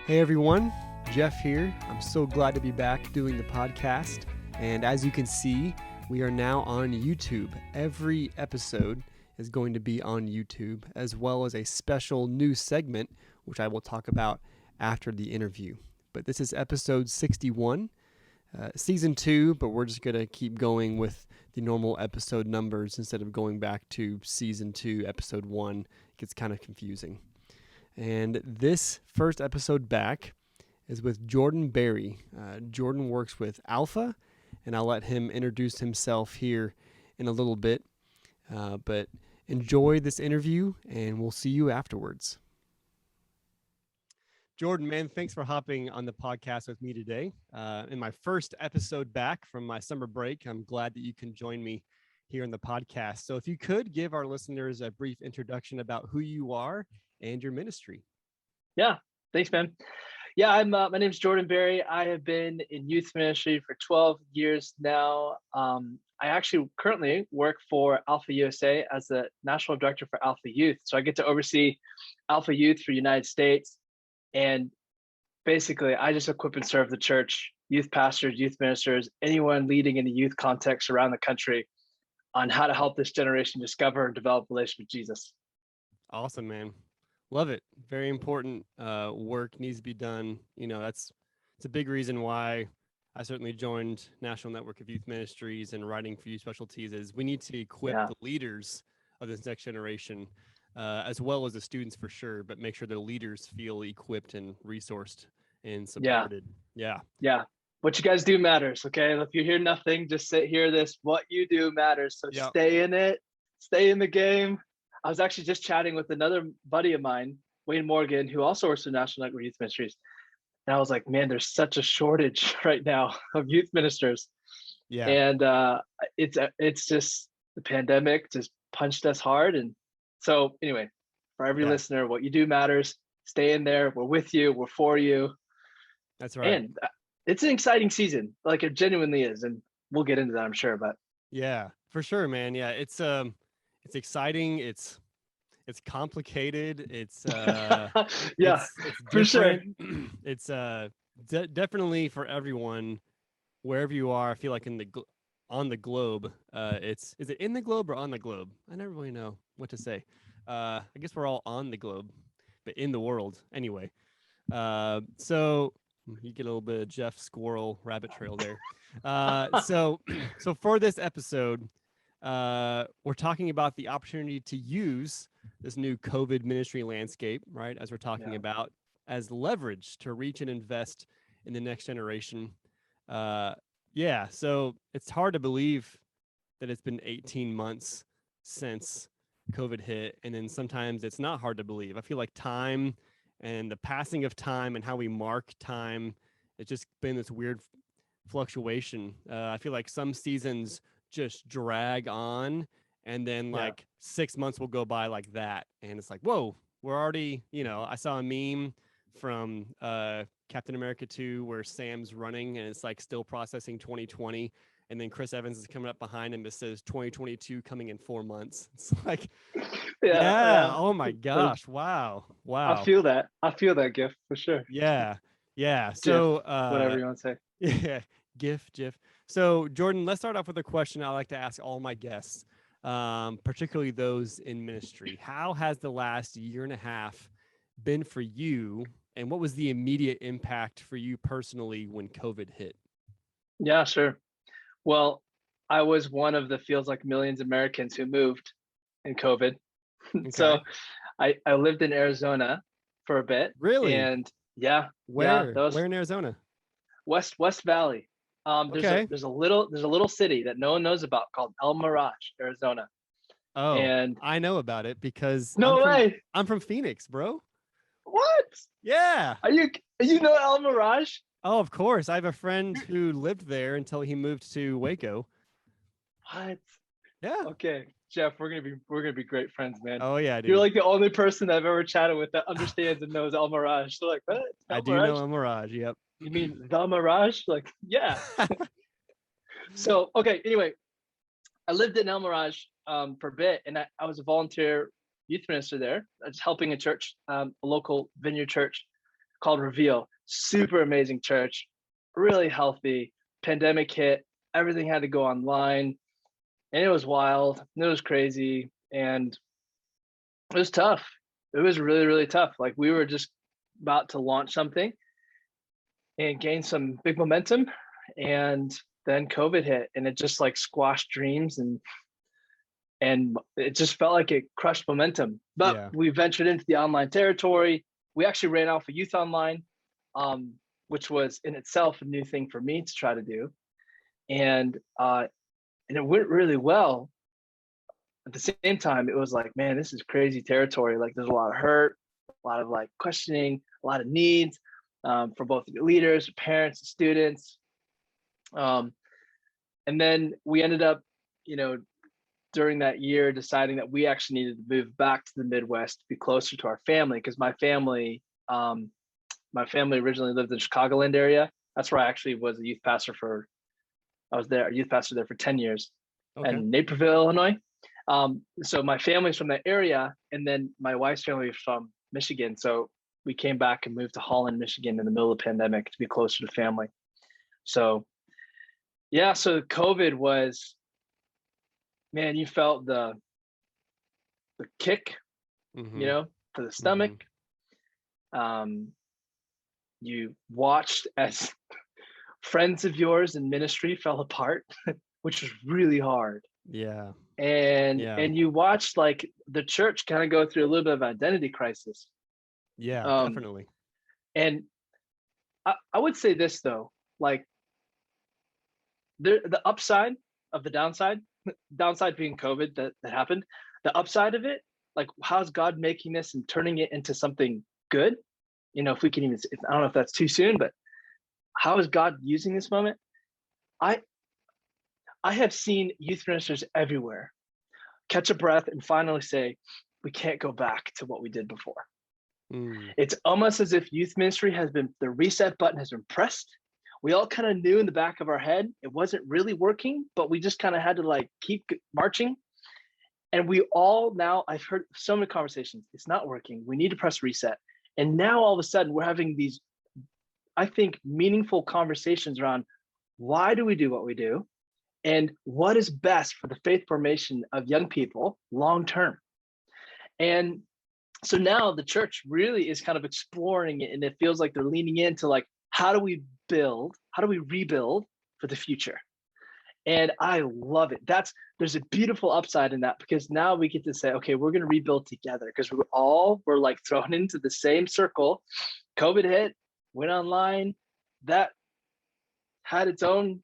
Hey everyone, Jeff here. I'm so glad to be back doing the podcast. And as you can see, we are now on YouTube. Every episode is going to be on YouTube, as well as a special new segment, which I will talk about after the interview. But this is episode 61, season 2, but we're just going to keep going with the normal episode numbers instead of going back to season 2, episode 1. It gets kind of confusing. And this first episode back is with Jordan Biere. Jordan works with Alpha, and I'll let him introduce himself here in a little bit. But enjoy this interview, and we'll see you afterwards. Jordan, man, thanks for hopping on the podcast with me today. In my first episode back from my summer break, I'm glad that you can join me here in the podcast. So if you could give our listeners a brief introduction about who you are and your ministry. Yeah, thanks, man. Yeah, my name's Jordan Biere. I have been in youth ministry for 12 years now. I actually currently work for Alpha USA as the national director for Alpha Youth. So I get to oversee Alpha Youth for the United States. And basically, I just equip and serve the church, youth pastors, youth ministers, anyone leading in a youth context around the country on how to help this generation discover and develop a relationship with Jesus. Awesome, man. Love it. Very important work needs to be done. You know, it's a big reason why I certainly joined National Network of Youth Ministries and Writing for Youth Specialties is we need to equip the leaders of this next generation, as well as the students for sure, but make sure the leaders feel equipped and resourced and supported. Yeah. What you guys do matters, okay? If you hear nothing, just hear this. What you do matters. So stay in it, stay in the game. I was actually just chatting with another buddy of mine, Wayne Morgan, who also works for National Network Youth Ministries. And I was like, man, there's such a shortage right now of youth ministers. Yeah. And it's just the pandemic just punched us hard. And so anyway, for every listener, what you do matters. Stay in there. We're with you. We're for you. That's right. And it's an exciting season. Like it genuinely is. And we'll get into that, I'm sure. But yeah, for sure, man. Yeah. It's exciting. It's complicated. It's yeah, it's for sure. It's definitely for everyone, wherever you are. I feel like on the globe. Is it in the globe or on the globe? I never really know what to say. I guess we're all on the globe, but in the world anyway. So you get a little bit of Jeff Squirrel rabbit trail there. So for this episode, we're talking about the opportunity to use this new COVID ministry landscape, right? As we're talking about as leverage to reach and invest in the next generation. So it's hard to believe that it's been 18 months since COVID hit. And then sometimes it's not hard to believe. I feel like time and the passing of time and how we mark time, it's just been this weird fluctuation. I feel like some seasons just drag on, and then 6 months will go by like that, and it's like, whoa, we're already, I saw a meme from Captain America 2 where Sam's running and it's like still processing 2020, and then Chris Evans is coming up behind him that says 2022 coming in 4 months. It's like oh my gosh, wow. I feel that gift for sure. So whatever you want to say. GIF. So Jordan, let's start off with a question I like to ask all my guests, particularly those in ministry. How has the last year and a half been for you, and what was the immediate impact for you personally when COVID hit? Yeah, sure. Well, I was one of the feels like millions of Americans who moved in COVID. Okay. So I lived in Arizona for a bit. Really? And where in Arizona? West Valley. There's a little city that no one knows about called El Mirage, Arizona. Oh, and I know about it because I'm from Phoenix, bro. What? Yeah. You know El Mirage? Oh, of course. I have a friend who lived there until he moved to Waco. What? Yeah. Okay, Jeff, we're gonna be great friends, man. Oh yeah, dude. You're like the only person I've ever chatted with that understands and knows El Mirage. So like, what? I do know El Mirage. Yep. You mean the Mirage? Like, yeah. So, okay. Anyway, I lived in El Mirage for a bit, and I was a volunteer youth minister there. I was helping a church, a local vineyard church, called Reveal. Super amazing church, really healthy. Pandemic hit, everything had to go online, and it was wild, and it was crazy, and it was tough. It was really, really tough. Like we were just about to launch something and gain some big momentum, and then COVID hit, and it just like squashed dreams, and it just felt like it crushed momentum. But Yeah. we ventured into the online territory. We actually ran off a youth online, which was in itself a new thing for me to try to do, and it went really well. At the same time, it was like, man, this is crazy territory. Like, there's a lot of hurt, a lot of like questioning, a lot of needs for both leaders, parents, and students. Um, and then we ended up, you know, during that year deciding that we actually needed to move back to the Midwest to be closer to our family, because my family originally lived in the Chicagoland area. That's where I actually was a youth pastor for. I was there, a youth pastor there for 10 years, Okay. in Naperville, Illinois. So my family's from that area, and then my wife's family is from Michigan. So we came back and moved to Holland, Michigan, in the middle of the pandemic to be closer to family. So yeah, so COVID was, man, you felt the kick, Mm-hmm. to the stomach. Um, you watched as friends of yours in ministry fell apart, which was really hard. Yeah. And you watched like the church kind of go through a little bit of identity crisis. Yeah, Um, definitely. and I would say this though, like the upside of the downside being COVID that happened, the upside of it, like how's God making this and turning it into something good? If we can even, I don't know if that's too soon, but how is God using this moment? I I have seen youth ministers everywhere catch a breath and finally say, we can't go back to what we did before. Mm. It's almost as if youth ministry the reset button has been pressed. We all kind of knew in the back of our head it wasn't really working, but we just kind of had to like keep marching. And we all now, I've heard so many conversations, it's not working. We need to press reset. And now all of a sudden we're having these, I think, meaningful conversations around why do we do what we do? And what is best for the faith formation of young people long term? And so now the church really is kind of exploring it, and it feels like they're leaning into like, how do we rebuild for the future? And I love it. There's a beautiful upside in that, because now we get to say, okay, we're going to rebuild together, because we're like thrown into the same circle. COVID hit, went online, that had its own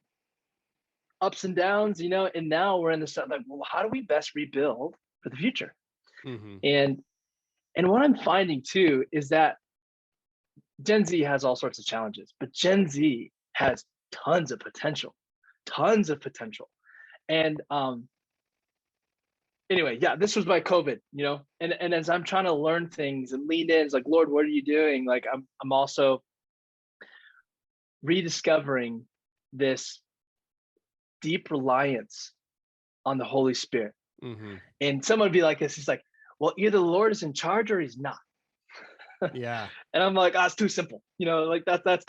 ups and downs, and now we're in the stuff like, well, how do we best rebuild for the future? Mm-hmm. And what I'm finding too is that Gen Z has all sorts of challenges, but Gen Z has tons of potential. And anyway, yeah, this was my COVID, and as I'm trying to learn things and lean in, it's like, Lord, what are you doing? Like I'm also rediscovering this deep reliance on the Holy Spirit. Mm-hmm. And someone would be like this, he's like, well, either the Lord is in charge or he's not. Yeah. And I'm like, it's too simple. Like that's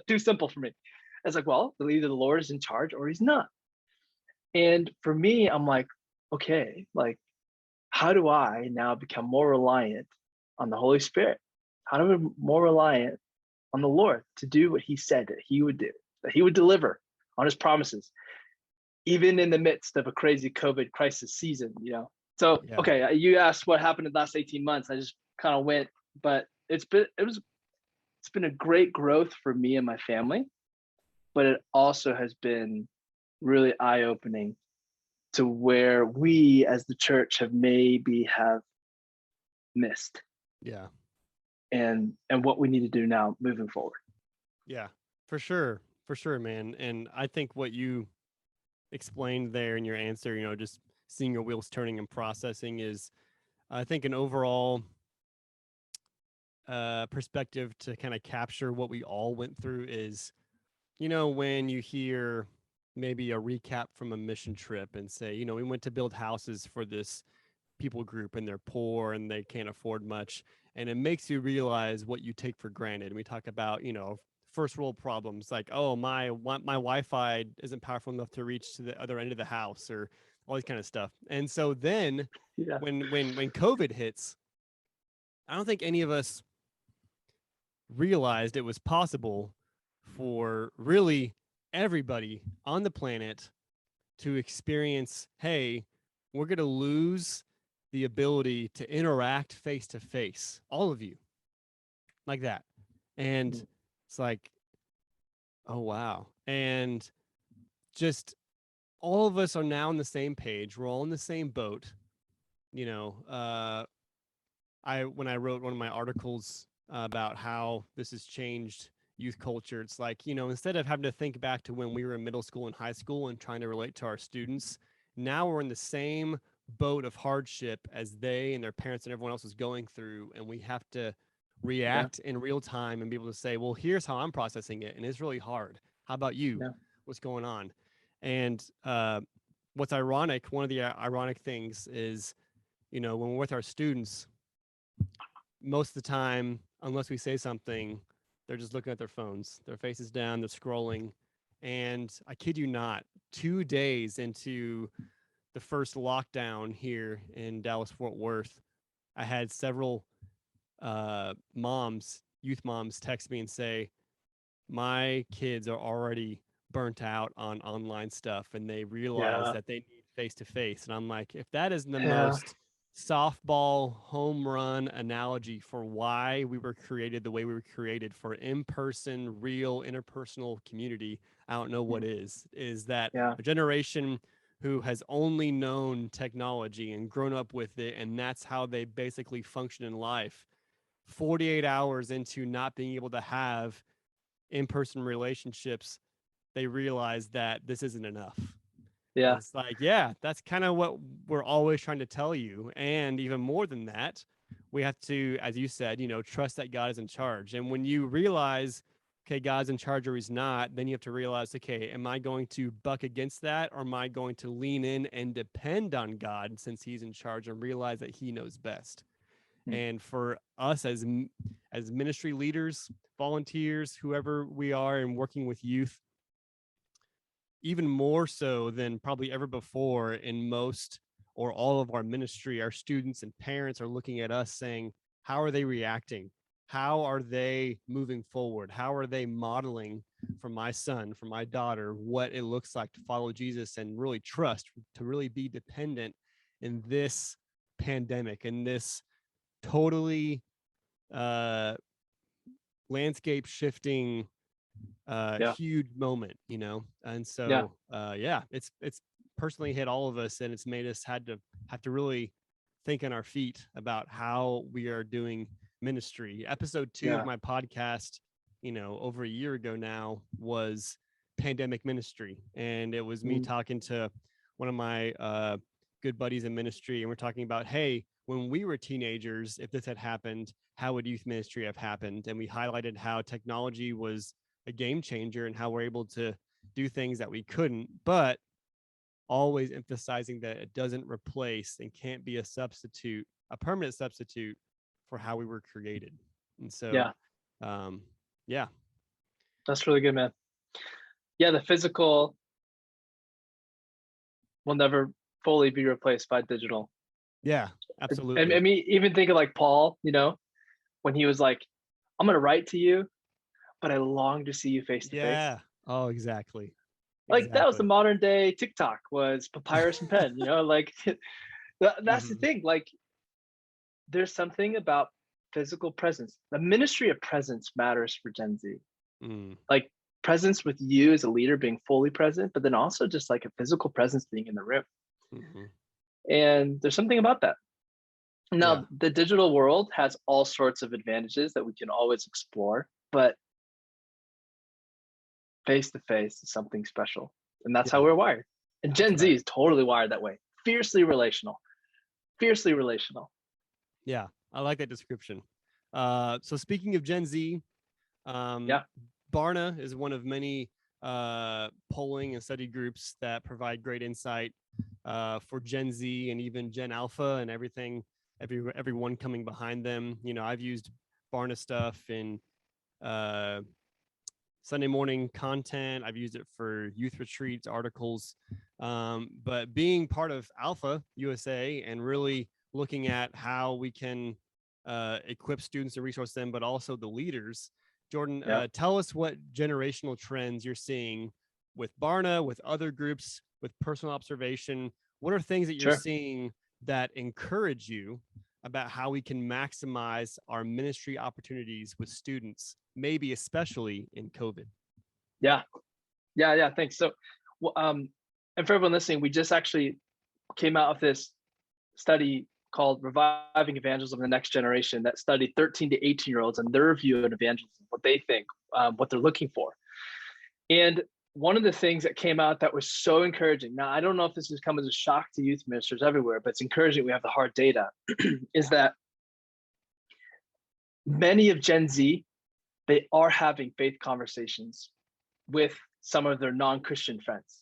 too simple for me. It's like, well, either the Lord is in charge or he's not. And for me, I'm like, okay, like, how do I now become more reliant on the Holy Spirit? How do I be more reliant on the Lord to do what he said that he would do, that he would deliver on his promises, even in the midst of a crazy COVID crisis season, So, Yeah. okay, you asked what happened in the last 18 months. I just kind of went, but it's been a great growth for me and my family, but it also has been really eye-opening to where we as the church have missed. Yeah. And what we need to do now moving forward. Yeah. For sure, man. And I think what you explained there in your answer, just seeing your wheels turning and processing is, I think, an overall perspective to kind of capture what we all went through is, when you hear maybe a recap from a mission trip and say, we went to build houses for this people group and they're poor and they can't afford much. and it makes you realize what you take for granted. And we talk about, first world problems like, oh, my Wi-Fi isn't powerful enough to reach to the other end of the house, or all this kind of stuff. And so then Yeah. when COVID hits, I don't think any of us realized it was possible for really everybody on the planet to experience, hey, we're going to lose the ability to interact face to face, all of you, like that. And it's like, oh, wow. And just all of us are now on the same page. We're all in the same boat. When I wrote one of my articles about how this has changed youth culture, it's like, instead of having to think back to when we were in middle school and high school and trying to relate to our students, now we're in the same boat of hardship as they and their parents and everyone else is going through, and we have to react in real time and be able to say, well, here's how I'm processing it, and it's really hard. How about you? Yeah. What's going on? And what's ironic, one of the ironic things is, when we're with our students, most of the time, unless we say something, they're just looking at their phones, their faces down, they're scrolling. And I kid you not, 2 days into the first lockdown here in Dallas Fort Worth, I had several youth moms text me and say, my kids are already burnt out on online stuff and they realize that they need face to face. And I'm like, if that isn't the most softball home run analogy for why we were created the way we were created, for in-person, real interpersonal community, I don't know what is that a generation who has only known technology and grown up with it, and that's how they basically function in life. 48 hours into not being able to have in-person relationships, they realize that this isn't enough. Yeah. And it's like, yeah, that's kind of what we're always trying to tell you. And even more than that, we have to, as you said, trust that God is in charge. And when you realize, okay, God's in charge or he's not, then you have to realize, okay, am I going to buck against that, or am I going to lean in and depend on God since he's in charge and realize that he knows best? And for us as ministry leaders, volunteers, whoever we are, and working with youth, even more so than probably ever before, in most or all of our ministry, our students and parents are looking at us saying, how are they reacting? How are they moving forward? How are they modeling for my son, for my daughter, what it looks like to follow Jesus and really trust, to really be dependent in this pandemic, in this totally landscape shifting huge moment, and so it's personally hit all of us, and it's made us have to really think on our feet about how we are doing ministry. Episode 2 of my podcast, over a year ago now, was pandemic ministry, and it was me talking to one of my good buddies in ministry, and we're talking about, hey, when we were teenagers, if this had happened, how would youth ministry have happened? And we highlighted how technology was a game changer and how we're able to do things that we couldn't, but always emphasizing that it doesn't replace and can't be a permanent substitute for how we were created. And so, that's really good, man. Yeah, the physical will never fully be replaced by digital. Yeah, absolutely. And I mean, even think of like Paul, when he was like, I'm going to write to you, but I long to see you face to face. Yeah. Oh, exactly. Like that was the modern day TikTok, was papyrus and pen, like that's the thing. Like there's something about physical presence. The ministry of presence matters for Gen Z. Like presence with you as a leader, being fully present, but then also just like a physical presence being in the room. And there's something about that. Now, the digital world has all sorts of advantages that we can always explore, but face to face is something special. And that's how we're wired. And Gen Z is totally wired that way. Fiercely relational. Fiercely relational. Yeah, I like that description. So speaking of Gen Z, Barna is one of many polling and study groups that provide great insight for Gen Z and even Gen Alpha and everything everyone coming behind them. You know, I've used Barna stuff in Sunday morning content. I've used it for youth retreats, articles. But being part of Alpha USA and really looking at how we can equip students and resource them, but also the leaders. Jordan, Yeah, tell us what generational trends you're seeing with Barna, with other groups, with personal observation. What are things that you're sure. seeing that encourage you about how we can maximize our ministry opportunities with students, maybe especially in COVID? Yeah, yeah. Thanks. So, and for everyone listening, we just actually came out of this study called Reviving Evangelism: The Next Generation that studied 13 to 18-year-olds and their view of evangelism, what they think, what they're looking for. And one of the things that came out that was so encouraging, now I don't know if this has come as a shock to youth ministers everywhere, but it's encouraging we have the hard data, is that many of Gen Z, they are having faith conversations with some of their non-Christian friends.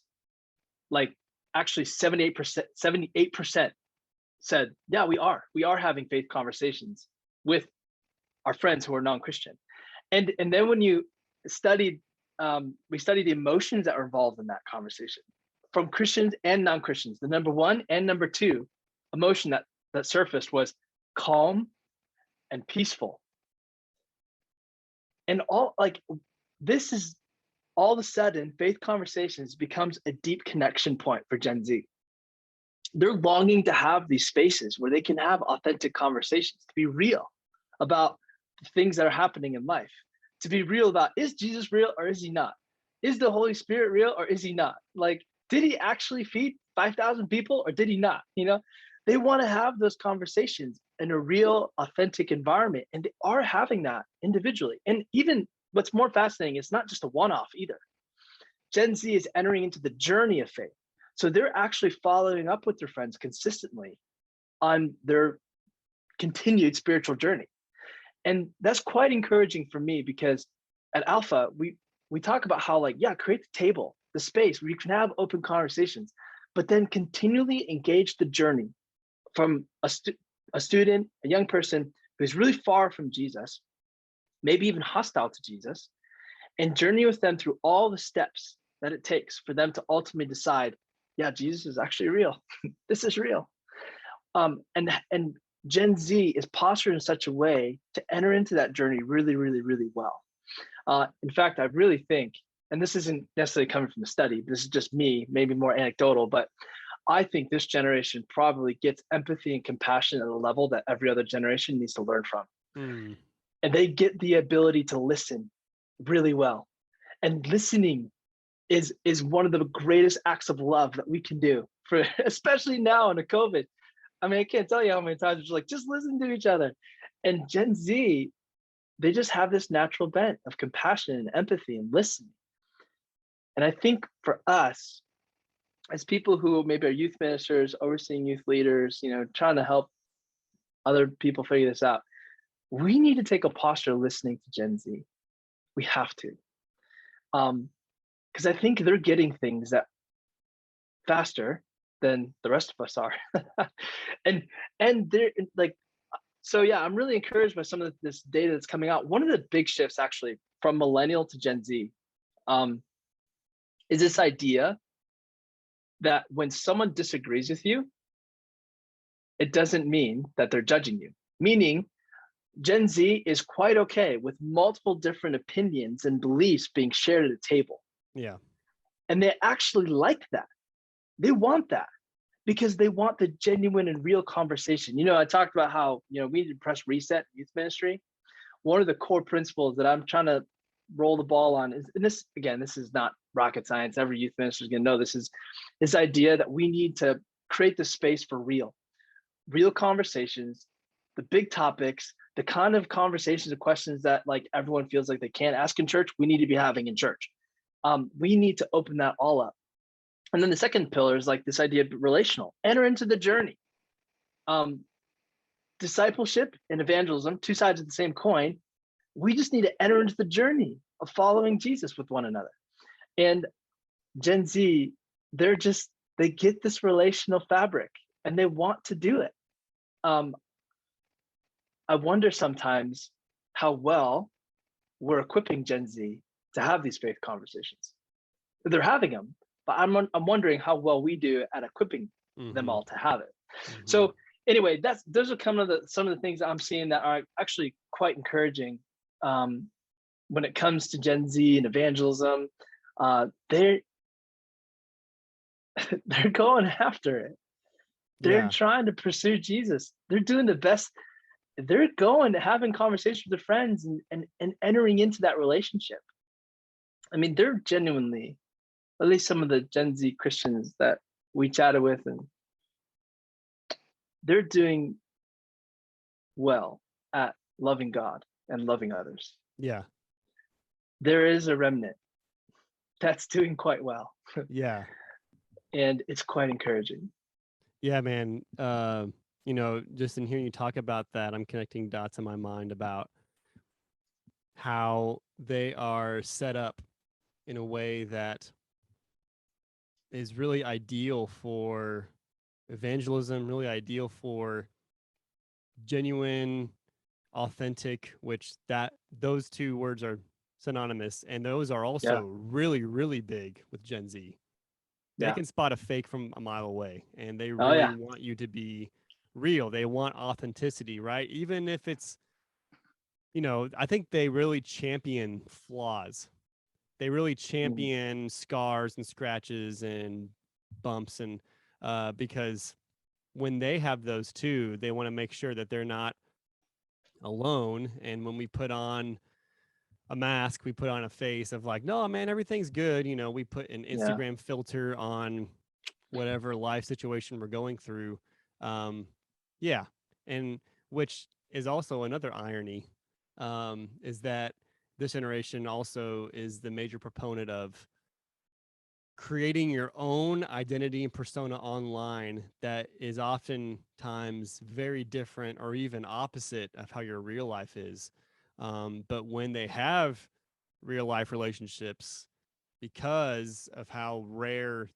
Like actually 78% said, yeah, we are having faith conversations with our friends who are non-Christian. And then when you studied, we studied the emotions that are involved in that conversation from Christians and non-Christians. The number one and number two emotion that surfaced was calm and peaceful. And all like this is all of a sudden faith conversations becomes a deep connection point for Gen Z. They're longing to have these spaces where they can have authentic conversations, to be real about the things that are happening in life, to be real about, is Jesus real or is he not? Is the Holy Spirit real or is he not? Like, did he actually feed 5,000 people or did he not? You know, they want to have those conversations in a real, authentic environment, and they are having that individually. And even what's more fascinating, it's not just a one-off either. Gen Z is entering into the journey of faith. So they're actually following up with their friends consistently on their continued spiritual journey. And that's quite encouraging for me because at Alpha, we talk about how like, yeah, create the table, the space where you can have open conversations, but then continually engage the journey from a student, a young person who's really far from Jesus, maybe even hostile to Jesus, and journey with them through all the steps that it takes for them to ultimately decide, yeah, Jesus is actually real. This is real. And Gen Z is postured in such a way to enter into that journey really, really, really well. In fact, I really think, and this isn't necessarily coming from the study, this is just me, maybe more anecdotal, but I think this generation probably gets empathy and compassion at a level that every other generation needs to learn from. And they get the ability to listen really well. And listening is one of the greatest acts of love that we can do, for especially now in a COVID. I mean, I can't tell you how many times it's like, just listen to each other. And Gen Z, they just have this natural bent of compassion and empathy and listening. And I think for us, as people who maybe are youth ministers, overseeing youth leaders, you know, trying to help other people figure this out, we need to take a posture listening to Gen Z. We have to. Because I think they're getting things that faster than the rest of us are. and they're like, so yeah, I'm really encouraged by some of this data that's coming out. One of the big shifts actually from millennial to Gen Z is this idea that when someone disagrees with you, it doesn't mean that they're judging you. Meaning, Gen Z is quite okay with multiple different opinions and beliefs being shared at a table. Yeah. And they actually like that. They want that because they want the genuine and real conversation. You know, I talked about how, you know, we need to press reset in youth ministry. One of the core principles that I'm trying to roll the ball on is, and this, again, this is not rocket science. Every youth minister is going to know this, is this idea that we need to create the space for real conversations, the big topics, the kind of conversations and questions that like everyone feels like they can't ask in church, we need to be having in church. We need to open that all up. And then the second pillar is like this idea of relational, enter into the journey. Discipleship and evangelism, two sides of the same coin. We just need to enter into the journey of following Jesus with one another. And Gen Z, they get this relational fabric and they want to do it. I wonder sometimes how well we're equipping Gen Z to have these faith conversations. They're having them, but I'm wondering how well we do at equipping them all to have it. So anyway, those are some of the things I'm seeing that are actually quite encouraging when it comes to Gen Z and evangelism. They're going after it. They're trying to pursue Jesus. They're doing the best. They're going to having conversations with their friends and entering into that relationship. I mean, they're genuinely, at least some of the Gen Z Christians that we chatted with, and they're doing well at loving God and loving others. Yeah. There is a remnant that's doing quite well. Yeah. And it's quite encouraging. Yeah, man. Just in hearing you talk about that, I'm connecting dots in my mind about how they are set up in a way that is really ideal for evangelism, really ideal for genuine, authentic, which those two words are synonymous, and those are also really, really big with Gen Z. They can spot a fake from a mile away, and they really want you to be real. They want authenticity, right? Even if it's, I think they really champion flaws. They really champion scars and scratches and bumps, and because when they have those too, they want to make sure that they're not alone. And when we put on a mask, we put on a face of like, no, man, everything's good. We put an Instagram filter on whatever life situation we're going through. And which is also another irony, is that this generation also is the major proponent of creating your own identity and persona online that is oftentimes very different or even opposite of how your real life is. But when they have real life relationships, because of how rare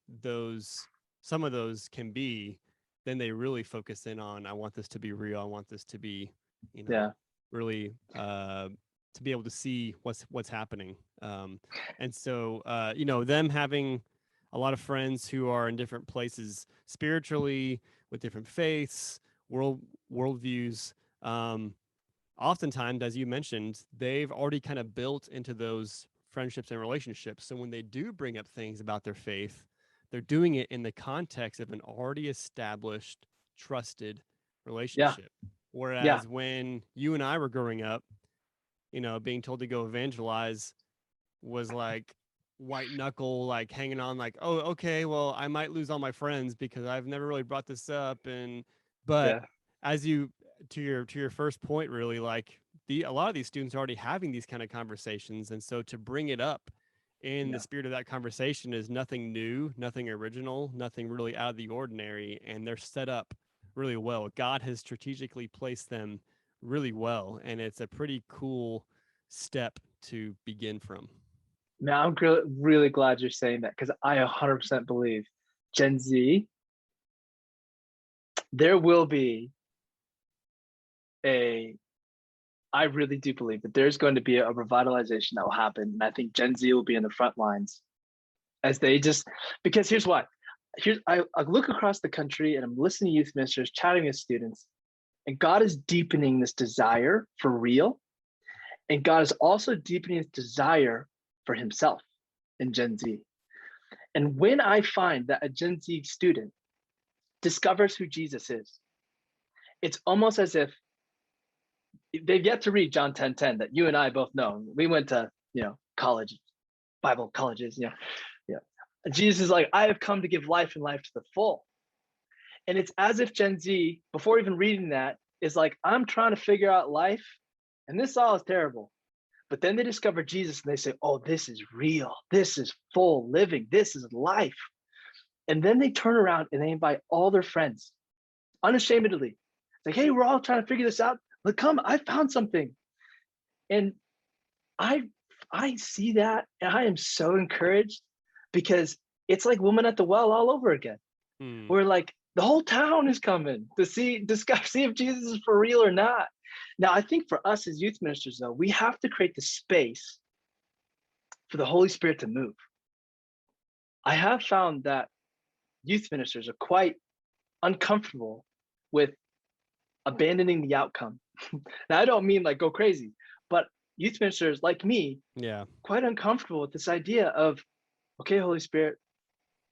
some of those can be, then they really focus in on, I want this to be real. I want this to be, really to be able to see what's happening. And so, them having a lot of friends who are in different places spiritually, with different faiths, worldviews. Oftentimes, as you mentioned, they've already kind of built into those friendships and relationships. So when they do bring up things about their faith, they're doing it in the context of an already established, trusted relationship. Whereas when you and I were growing up, being told to go evangelize was like white knuckle, like hanging on, like, oh, okay, well, I might lose all my friends because I've never really brought this up. But as you, to your first point, really, like a lot of these students are already having these kind of conversations. And so to bring it up in the spirit of that conversation is nothing new, nothing original, nothing really out of the ordinary. And they're set up really well. God has strategically placed them really well. And it's a pretty cool step to begin from. Now, I'm really glad you're saying that, because I 100% believe Gen Z, there will be I really do believe that there's going to be a revitalization that will happen. And I think Gen Z will be in the front lines as because here's why. I look across the country and I'm listening to youth ministers, chatting with students, and God is deepening this desire for real. And God is also deepening his desire for himself in Gen Z. And when I find that a Gen Z student discovers who Jesus is, it's almost as if they've yet to read John 10:10 that you and I both know. We went to, college, Bible colleges, Jesus is like, I have come to give life and life to the full. And it's as if Gen Z, before even reading that, is like, I'm trying to figure out life, and this all is terrible. But then they discover Jesus and they say, oh, this is real. This is full living. This is life. And then they turn around and they invite all their friends unashamedly. It's like, hey, we're all trying to figure this out. Look, come, I found something. And I see that, and I am so encouraged, because it's like woman at the well all over again. We're like, the whole town is coming to see if Jesus is for real or not. Now, I think for us as youth ministers, though, we have to create the space for the Holy Spirit to move. I have found that youth ministers are quite uncomfortable with abandoning the outcome. Now, I don't mean like go crazy, but youth ministers like me, Yeah. quite uncomfortable with this idea of, okay, Holy Spirit,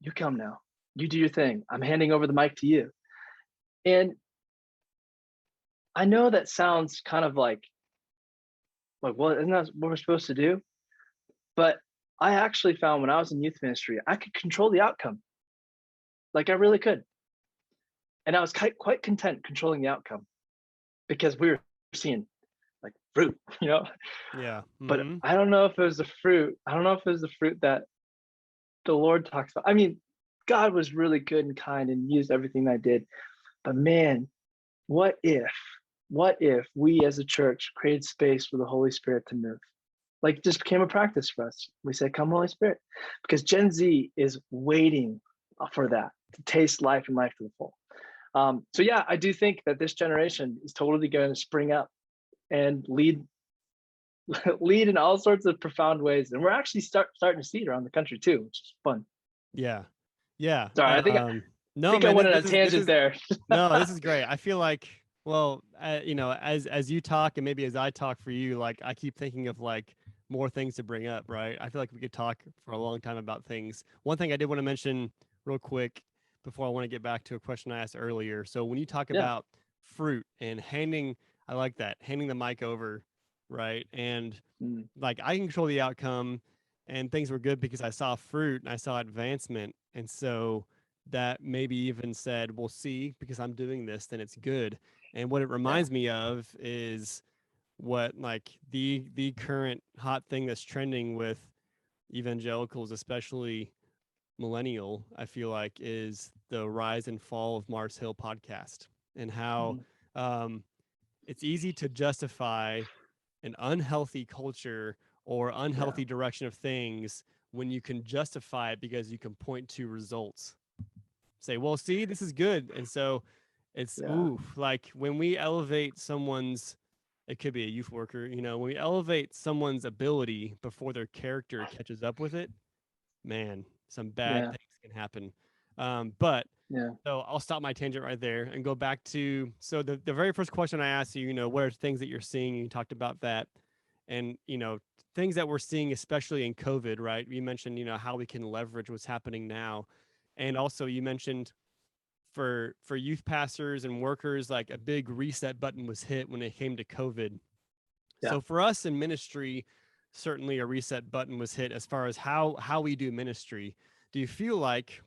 you come now. You do your thing. I'm handing over the mic to you. And I know that sounds kind of like, well, isn't that what we're supposed to do? But I actually found when I was in youth ministry, I could control the outcome. Like I really could. And I was quite content controlling the outcome because we were seeing like fruit, Yeah. But Mm-hmm. I don't know if it was the fruit. I don't know if it was the fruit that the Lord talks about. I mean, God was really good and kind and used everything I did. But man, what if we as a church created space for the Holy Spirit to move? Like just became a practice for us. We say, come Holy Spirit, because Gen Z is waiting for that to taste life and life to the full. So yeah, I do think that this generation is totally going to spring up and lead in all sorts of profound ways. And we're actually starting to see it around the country too, which is fun. Yeah. Yeah. Sorry, I think No, I man, went on a this tangent is there. no, this is great. I feel like, well, as you talk and maybe as I talk for you, like I keep thinking of like more things to bring up, right? I feel like we could talk for a long time about things. One thing I did want to mention real quick before I want to get back to a question I asked earlier. So when you talk Yeah, about fruit and I like that, handing the mic over, right? And like I can control the outcome and things were good because I saw fruit and I saw advancement. And so that maybe even said, "We'll see, because I'm doing this, then it's good." And what it yeah, reminds me of is what like the current hot thing that's trending with evangelicals, especially millennial, I feel like, is the rise and fall of Mars Hill podcast and how mhm, um, it's easy to justify an unhealthy culture or yeah, unhealthy direction of things when you can justify it because you can point to results. Say, well, see, this is good. And so it's yeah, ooh, like when we elevate someone's, it could be a youth worker, when we elevate someone's ability before their character catches up with it, man, some bad yeah, things can happen. But yeah, so I'll stop my tangent right there and go back to, so the very first question I asked you, what are things that you're seeing? You talked about that, and things that we're seeing, especially in COVID, right? You mentioned how we can leverage what's happening now, and also you mentioned for youth pastors and workers, like a big reset button was hit when it came to COVID. yeah. So for us in ministry, certainly a reset button was hit as far as how we do ministry. Do you feel like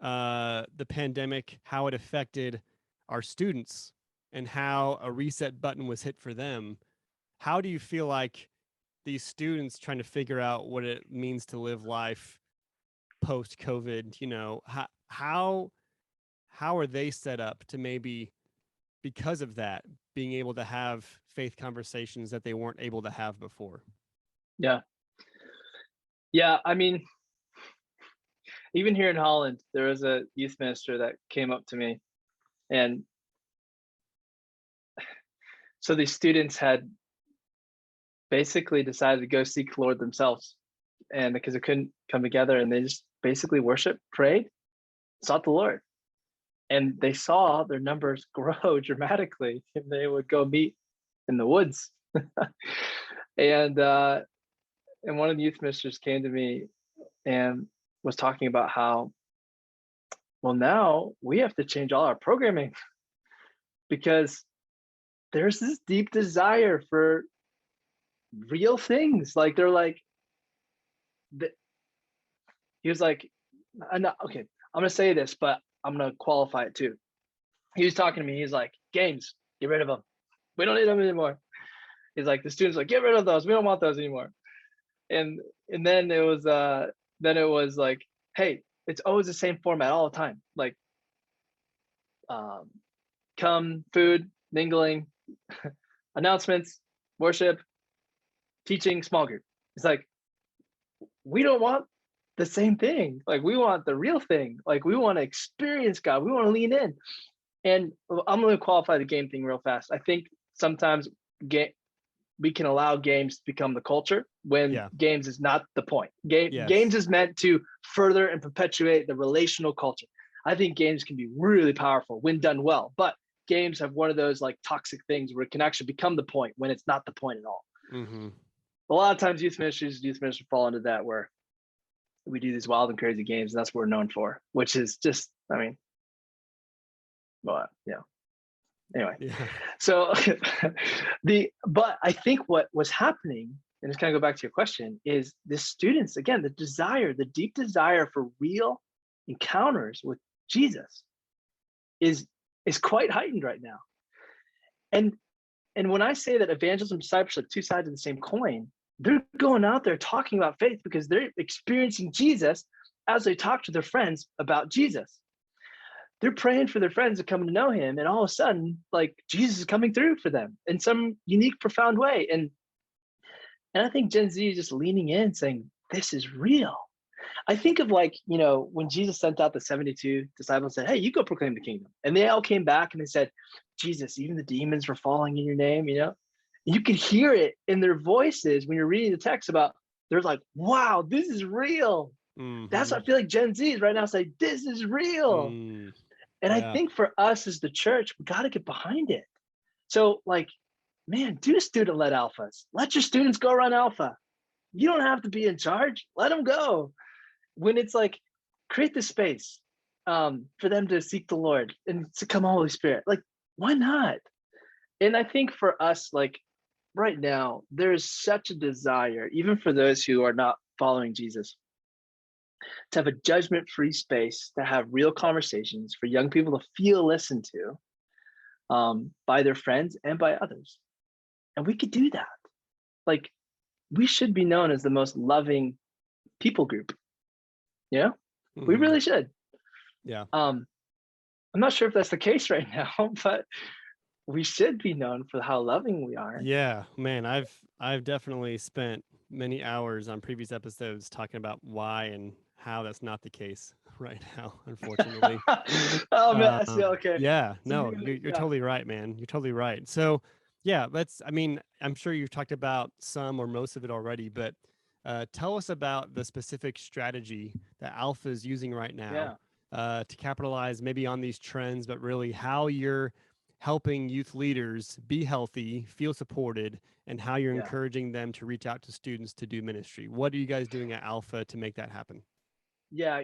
the pandemic, how it affected our students and how a reset button was hit for them? How do you feel like these students trying to figure out what it means to live life post COVID, how are they set up to maybe, because of that, being able to have faith conversations that they weren't able to have before? Yeah. Yeah. I mean, even here in Holland, there was a youth minister that came up to me. And so these students had basically decided to go seek the Lord themselves. And because they couldn't come together, and they just basically worshiped, prayed, sought the Lord. And they saw their numbers grow dramatically. And they would go meet in the woods. and and one of the youth ministers came to me and was talking about how, well, now we have to change all our programming because there's this deep desire for real things. Like they're like, he was like, okay, I'm gonna say this, but I'm gonna qualify it too. He was talking to me. He's like, games, get rid of them. We don't need them anymore. He's like, the students like, get rid of those. We don't want those anymore. And and then it was like, hey, it's always the same format all the time. Like, um, come, food, mingling, announcements, worship, teaching, small group. It's like, we don't want the same thing. Like, we want the real thing. Like, we want to experience God. We want to lean in. And I'm going to qualify the game thing real fast. I think sometimes we can allow games to become the culture when games is not the point. Games is meant to further and perpetuate the relational culture. I think games can be really powerful when done well, but games have one of those like toxic things where it can actually become the point when it's not the point at all. Mm-hmm. A lot of times youth ministers fall into that, where we do these wild and crazy games, and that's what we're known for, which is just, I mean, well, yeah. Anyway, so but I think what was happening, and just kind of go back to your question, is the students, again, the deep desire for real encounters with Jesus is quite heightened right now. And when I say that evangelism and discipleship, two sides of the same coin, they're going out there talking about faith because they're experiencing Jesus as they talk to their friends about Jesus. They're praying for their friends to come to know him, and all of a sudden, like, Jesus is coming through for them in some unique, profound way. And I think Gen Z is just leaning in, saying, this is real. I think of, like, when Jesus sent out the 72 disciples and said, hey, you go proclaim the kingdom. And they all came back and they said, Jesus, even the demons were falling in your name, You could hear it in their voices when you're reading the text about, they're like, wow, this is real. Mm-hmm. That's what I feel like Gen Z is right now, saying, this is real. And I think for us as the church, we got to get behind it. So, like, man, do student-led alphas. Let your students go run alpha. You don't have to be in charge. Let them go. When it's like, create the space for them to seek the Lord and to come Holy Spirit. Like, why not? And I think for us, like, right now, there's such a desire, even for those who are not following Jesus, to have a judgment-free space, to have real conversations, for young people to feel listened to by their friends and by others. And we could do that. Like, we should be known as the most loving people group. Mm-hmm. We really should. Yeah. I'm not sure if that's the case right now, but we should be known for how loving we are. Yeah, man, I've definitely spent many hours on previous episodes talking about why and how that's not the case right now, unfortunately. Oh man, okay. Yeah, no, you're totally right, man. You're totally right. So, yeah, I'm sure you've talked about some or most of it already, but tell us about the specific strategy that Alpha is using right now to capitalize maybe on these trends, but really how you're helping youth leaders be healthy, feel supported, and how you're encouraging them to reach out to students to do ministry. What are you guys doing at Alpha to make that happen? Yeah,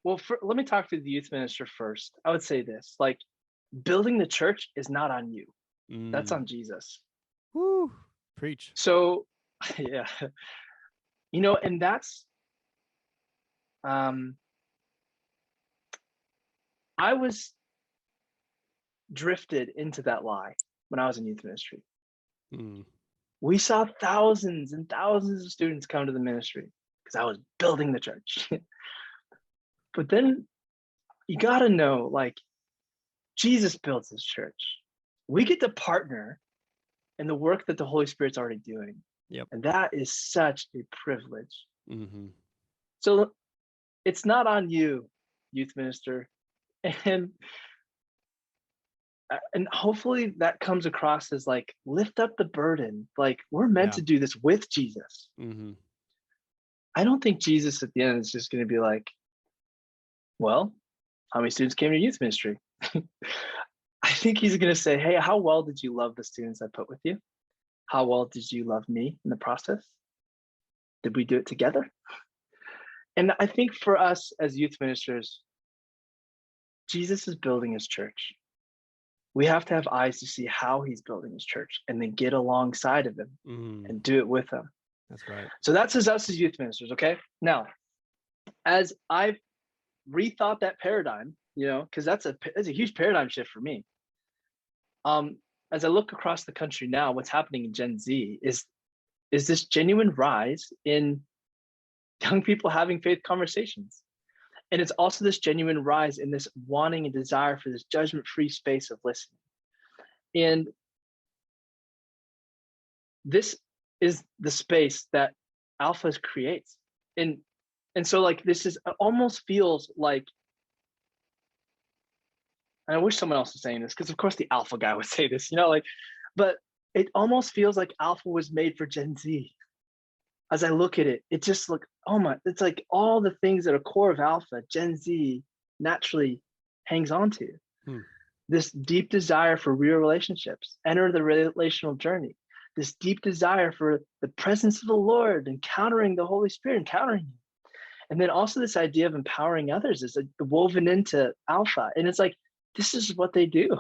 let me talk to the youth minister first. I would say this, like, building the church is not on you. That's on Jesus. Woo, preach. So, yeah, and that's, I was drifted into that lie when I was in youth ministry. We saw thousands and thousands of students come to the ministry because I was building the church. But then you got to know, like, Jesus builds his church. We get to partner in the work that the Holy Spirit's already doing. Yep. And that is such a privilege. Mm-hmm. So it's not on you, youth minister. And hopefully that comes across as, like, lift up the burden. Like, we're meant to do this with Jesus. Mm-hmm. I don't think Jesus at the end is just going to be like, well, how many students came to youth ministry? I think he's going to say, hey, how well did you love the students I put with you? How well did you love me in the process? Did we do it together? And I think for us as youth ministers, Jesus is building his church. We have to have eyes to see how he's building his church and then get alongside of him and do it with him. That's right. So that's us as youth ministers, okay? Now, as I've rethought that paradigm, because that's a huge paradigm shift for me. As I look across the country now, what's happening in Gen Z is this genuine rise in young people having faith conversations. And it's also this genuine rise in this wanting and desire for this judgment-free space of listening. And this is the space that Alpha creates. And so, like, this is, it almost feels like and I wish someone else was saying this, because of course the alpha guy would say this, like, but it almost feels like alpha was made for Gen Z. As I look at it, it just it's like all the things that are core of alpha, Gen Z naturally hangs on to. Hmm. This deep desire for real relationships, enter the relational journey, this deep desire for the presence of the Lord, encountering the Holy Spirit, encountering Him. And then also this idea of empowering others is like woven into alpha. And it's like, this is what they do.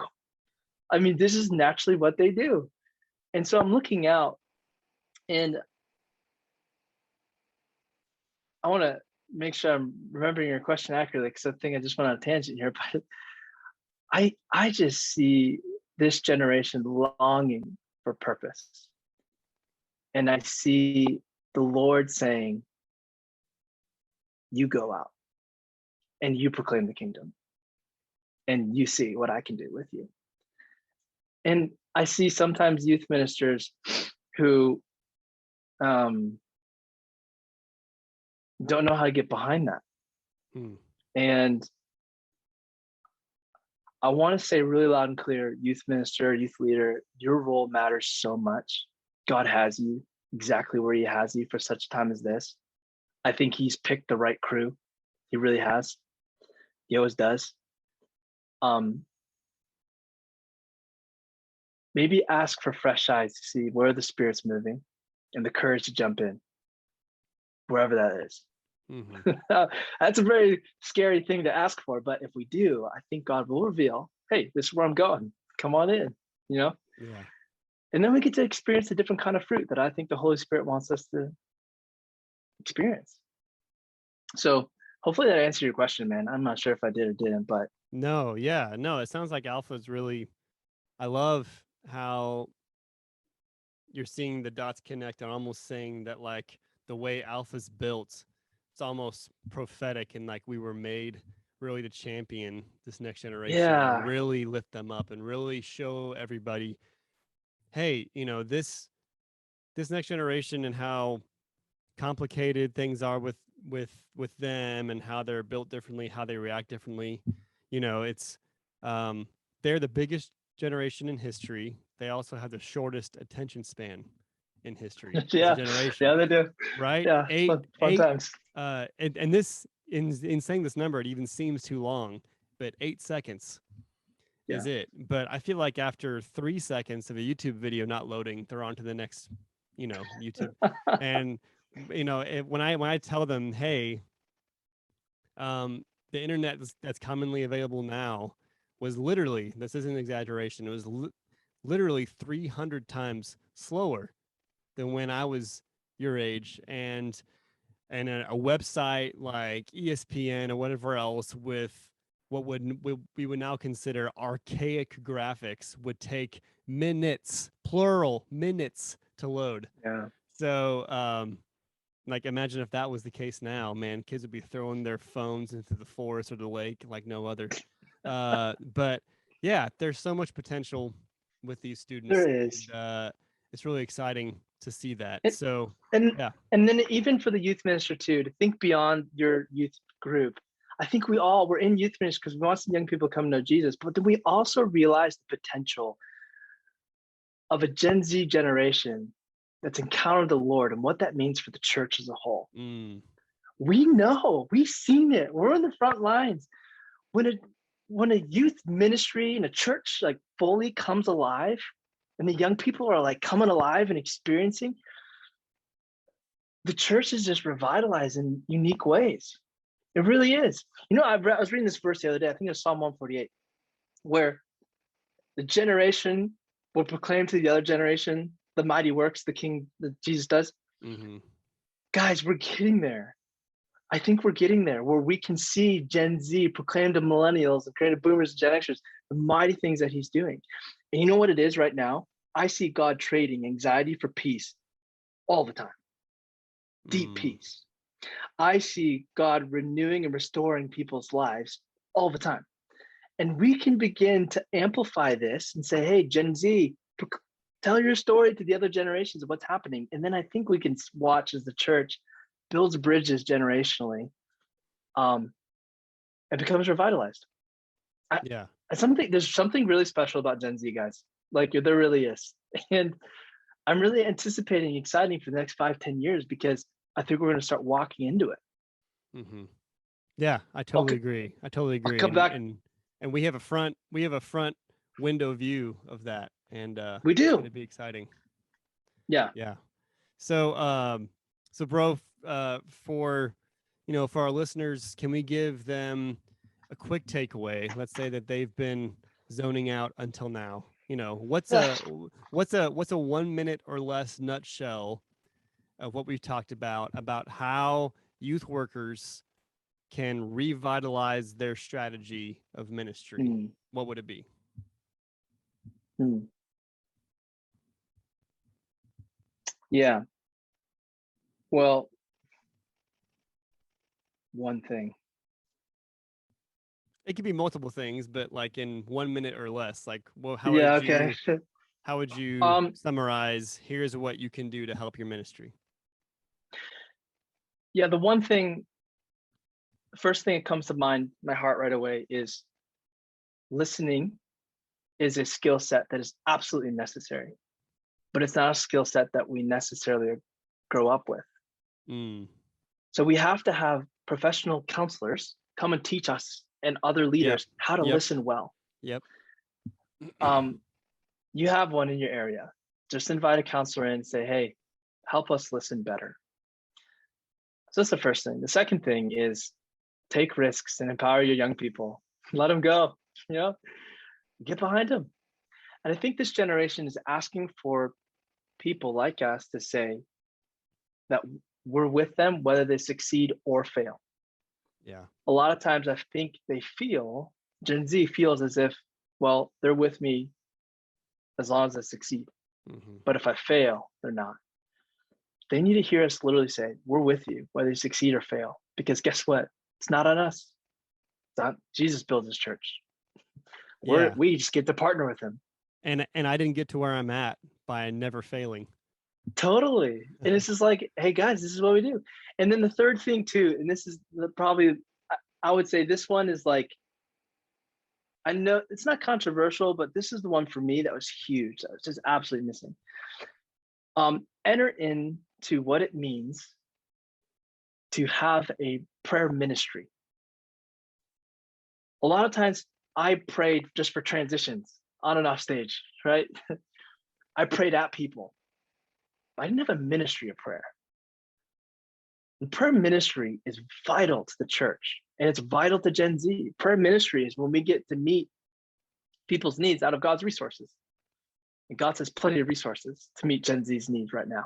I mean, this is naturally what they do. And so I'm looking out, and I want to make sure I'm remembering your question accurately, because I think I just went on a tangent here, but I just see this generation longing for purpose. And I see the Lord saying, you go out and you proclaim the kingdom, and you see what I can do with you. And I see sometimes youth ministers who don't know how to get behind that. And I want to say really loud and clear, youth minister, youth leader, your role matters so much. God has you exactly where He has you for such a time as this. I think He's picked the right crew. He really has. He always does. Maybe ask for fresh eyes to see where the Spirit's moving, and the courage to jump in, wherever that is. Mm-hmm. That's a very scary thing to ask for, but if we do, I think God will reveal, hey, this is where I'm going. Come on in, Yeah. And then we get to experience a different kind of fruit that I think the Holy Spirit wants us to experience. So hopefully that answered your question, man. I'm not sure if I did or didn't, but no, it sounds like alpha is really, I love how you're seeing the dots connect and almost saying that like the way alpha's built, it's almost prophetic, and like we were made really to champion this next generation, and really lift them up and really show everybody, hey, this next generation and how complicated things are with them, and how they're built differently, how they react differently. It's they're the biggest generation in history. They also have the shortest attention span in history. Yeah, generation. Yeah, they do. Right? Yeah, fun times. And this, in saying this number, it even seems too long, but 8 seconds is it. But I feel like after 3 seconds of a YouTube video not loading, they're on to the next, YouTube. And when I tell them, hey, the internet that's commonly available now was literally, this isn't an exaggeration, it was literally 300 times slower than when I was your age, and a website like ESPN or whatever else with what we would now consider archaic graphics would take minutes, plural minutes, to load. Yeah. So like imagine if that was the case now, man, kids would be throwing their phones into the forest or the lake like no other. But yeah, there's so much potential with these students. There is. And, it's really exciting to see that. And then even for the youth minister too, to think beyond your youth group. I think we're in youth ministry because we want some young people to come to know Jesus, but then we also realize the potential of a Gen Z generation that's encountered the Lord and what that means for the church as a whole. We know, we've seen it. We're in the front lines. When a youth ministry and a church like fully comes alive, and the young people are like coming alive and experiencing, the church is just revitalized in unique ways. It really is. I was reading this verse the other day. I think it was Psalm 148, where the generation will proclaim to the other generation the mighty works that Jesus does. Mm-hmm. Guys, we're getting there. I think we're getting there, where we can see Gen Z proclaim to millennials and creative boomers and Gen Xers the mighty things that He's doing. And you know what it is right now? I see God trading anxiety for peace all the time. Deep peace. I see God renewing and restoring people's lives all the time. And we can begin to amplify this and say, hey, Gen Z, tell your story to the other generations of what's happening. And then I think we can watch as the church builds bridges generationally and becomes revitalized. I, Yeah. there's something really special about Gen Z guys. Like there really is. And I'm really anticipating, exciting for the next 5-10 years because I think we're going to start walking into it. Mm-hmm. Yeah, I I'll, totally agree. I totally I'll agree. come back. And we have a front window view of that, and We it's going do. to be exciting. Yeah. Yeah. So so bro, for for our listeners, can we give them a quick takeaway? Let's say that they've been zoning out until now. What's a 1 minute or less nutshell of what we've talked about how youth workers can revitalize their strategy of ministry? Hmm. What would it be? Hmm. Yeah. Well, one thing. It could be multiple things, but like in 1 minute or less. Like, well, Yeah. Okay. how would you um. summarize? Here's what you can do to help your ministry. Yeah. The one thing. First thing that comes to mind, my heart right away is listening is a skill set that is absolutely necessary, but it's not a skill set that we necessarily grow up with. Mm. So we have to have professional counselors come and teach us and other Yep. leaders how to Yep. listen well. Yep. You have one in your area. Just invite a counselor in and say, hey, help us listen better. So that's the first thing. The second thing is take risks and empower your young people. Let them go, get behind them. And I think this generation is asking for people like us to say that we're with them, whether they succeed or fail. Yeah. A lot of times I think Gen Z feels as if, well, they're with me as long as I succeed. Mm-hmm. But if I fail, they're not. They need to hear us literally say, we're with you, whether you succeed or fail. Because guess what? It's not on us. It's not Jesus built his church. Yeah. We just get to partner with him. And I didn't get to where I'm at by never failing. Totally. And it's just like, hey guys, this is what we do. And then the third thing too, and this is probably, I would say this one is like, I know it's not controversial, but this is the one for me that was huge. That was just absolutely missing. Enter into what it means to have a prayer ministry. A lot of times I prayed just for transitions on and off stage, right? I prayed at people. I didn't have a ministry of prayer. And prayer ministry is vital to the church and it's vital to Gen Z. Prayer ministry is when we get to meet people's needs out of God's resources. And God has plenty of resources to meet Gen Z's needs right now.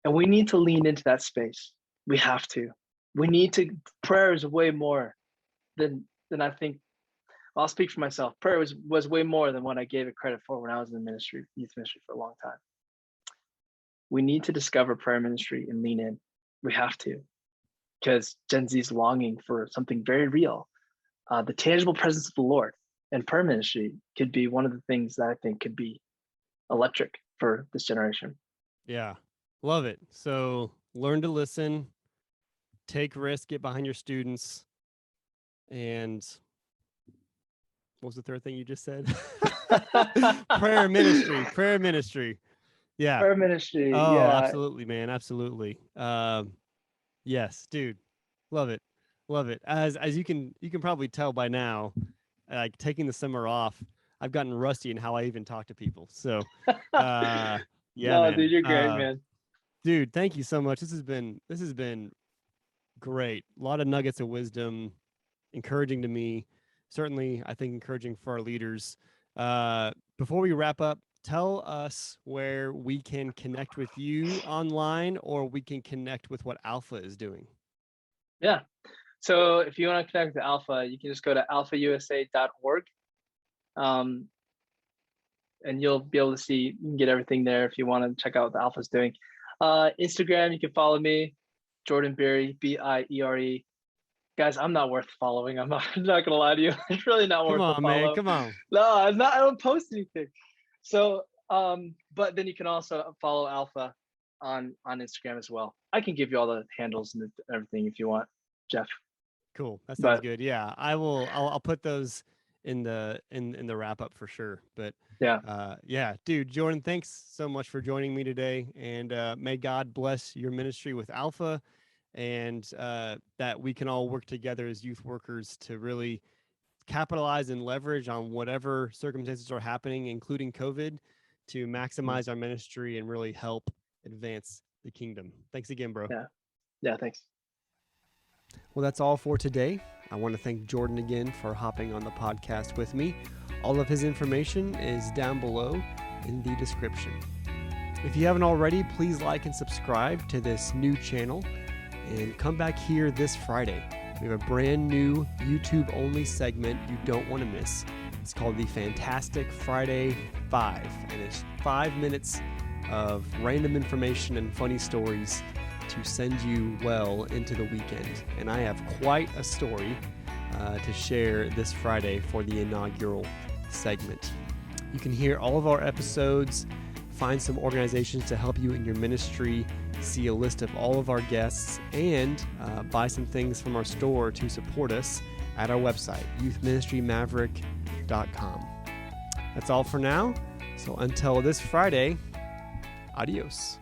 And we need to lean into that space. We have to. Prayer is way more than I think. Well, I'll speak for myself. Prayer was way more than what I gave it credit for when I was in the youth ministry for a long time. We need to discover prayer ministry and lean in. We have to, because Gen Z is longing for something very real, the tangible presence of the Lord. And prayer ministry could be one of the things that I think could be electric for this generation. Yeah. Love it. So learn to listen, take risks, get behind your students, and what was the third thing you just said? Prayer ministry. Yeah. Prayer ministry. Oh, Yeah. absolutely, man. Absolutely. Yes, dude. Love it. Love it. As you can probably tell by now, like taking the summer off, I've gotten rusty in how I even talk to people. So, yeah, No, man. dude, you're great, man. Dude, thank you so much. This has been great. A lot of nuggets of wisdom, encouraging to me. Certainly, I think encouraging for our leaders. Before we wrap up, tell us where we can connect with you online or we can connect with what Alpha is doing. Yeah. So if you want to connect with Alpha, you can just go to alphausa.org. And you'll be able to see, you can get everything there if you want to check out what the Alpha's doing. Instagram, you can follow me, Jordan Biere, Biere. Guys, I'm not worth following. I'm not gonna lie to you. It's really not worth a follow. Man, come on. No, I'm not. I don't post anything. So, but then you can also follow Alpha on Instagram as well. I can give you all the handles and everything if you want, Jeff. Cool. That sounds But good. Yeah, I will. I'll put those in the wrap up for sure. But yeah, yeah, dude, Jordan, thanks so much for joining me today, and may God bless your ministry with Alpha, and that we can all work together as youth workers to really capitalize and leverage on whatever circumstances are happening, including COVID, to mm, maximize our ministry and really help advance the kingdom. Thanks again, bro. yeah, yeah. Thanks. Well, that's all for today. I want to thank Jordan again for hopping on the podcast with me. All of his information is down below in the description. If you haven't already, please like and subscribe to this new channel and come back here this Friday. We have a brand new YouTube only segment you don't want to miss. It's called the Fantastic Friday 5, and it's 5 minutes of random information and funny stories to send you well into the weekend. And I have quite a story to share this Friday for the inaugural segment. You can hear all of our episodes, find some organizations to help you in your ministry, see a list of all of our guests, and buy some things from our store to support us at our website, youthministrymaverick.com. That's all for now. So until this Friday, adios.